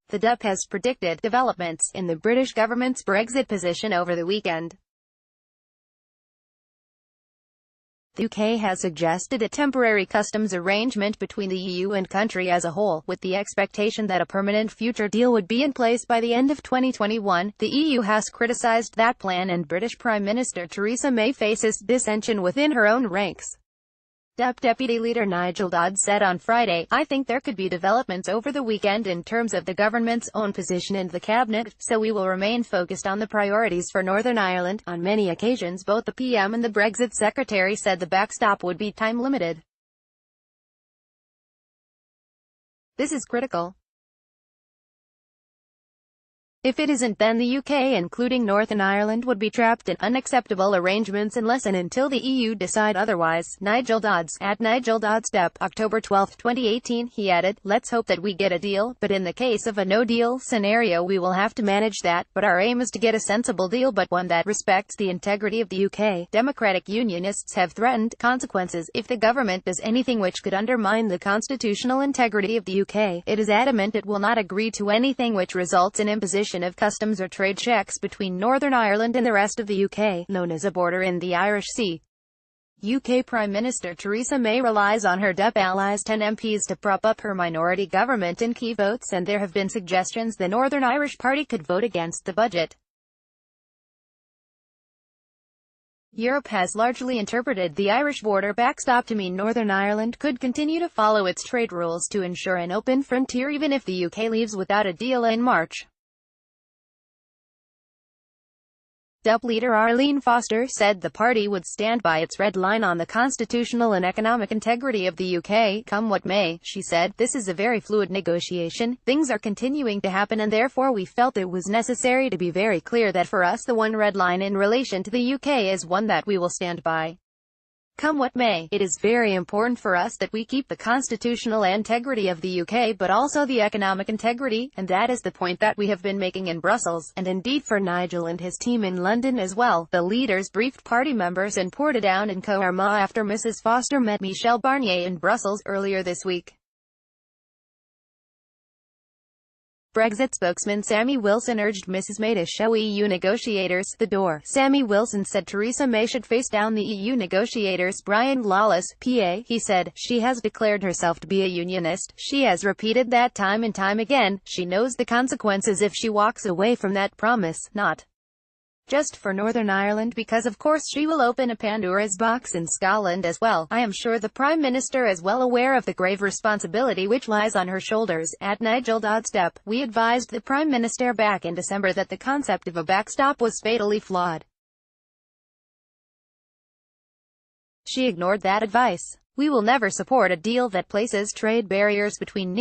The DUP has predicted developments in the British government's Brexit position over the weekend. The UK has suggested a temporary customs arrangement between the EU and country as a whole, with the expectation that a permanent future deal would be in place by the end of 2021. The EU has criticised that plan, and British Prime Minister Theresa May faces dissension within her own ranks. DUP Deputy Leader Nigel Dodds said on Friday, "I think there could be developments over the weekend in terms of the government's own position in the cabinet, so we will remain focused on the priorities for Northern Ireland." On many occasions, both the PM and the Brexit Secretary said the backstop would be time-limited. "This is critical. If it isn't, then the UK, including Northern Ireland, would be trapped in unacceptable arrangements unless and until the EU decide otherwise." Nigel Dodds, at Nigel Dodds DUP, October 12, 2018, he added, "Let's hope that we get a deal, but in the case of a no-deal scenario we will have to manage that, but our aim is to get a sensible deal, but one that respects the integrity of the UK. Democratic Unionists have threatened consequences if the government does anything which could undermine the constitutional integrity of the UK. It is adamant it will not agree to anything which results in imposition of customs or trade checks between Northern Ireland and the rest of the UK, known as a border in the Irish Sea." UK Prime Minister Theresa May relies on her DUP allies' 10 MPs to prop up her minority government in key votes, and there have been suggestions the Northern Irish Party could vote against the budget. Europe has largely interpreted the Irish border backstop to mean Northern Ireland could continue to follow its trade rules to ensure an open frontier even if the UK leaves without a deal in March. DUP leader Arlene Foster said the party would stand by its red line on the constitutional and economic integrity of the UK, come what may. She said, "This is a very fluid negotiation. Things are continuing to happen, and therefore we felt it was necessary to be very clear that for us the one red line in relation to the UK is one that we will stand by. Come what may, it is very important for us that we keep the constitutional integrity of the UK but also the economic integrity, and that is the point that we have been making in Brussels, and indeed for Nigel and his team in London as well." The leaders briefed party members in Portadown and Coarmagh after Mrs Foster met Michel Barnier in Brussels earlier this week. Brexit spokesman Sammy Wilson urged Mrs May to show EU negotiators the door. Sammy Wilson said Theresa May should face down the EU negotiators. Brian Lawless, PA, he said, "She has declared herself to be a unionist. She has repeated that time and time again. She knows the consequences if she walks away from that promise, not just for Northern Ireland, because of course she will open a Pandora's box in Scotland as well. I am sure the Prime Minister is well aware of the grave responsibility which lies on her shoulders." At Nigel Dodds DUP, we advised the Prime Minister back in December that the concept of a backstop was fatally flawed. She ignored that advice. "We will never support a deal that places trade barriers between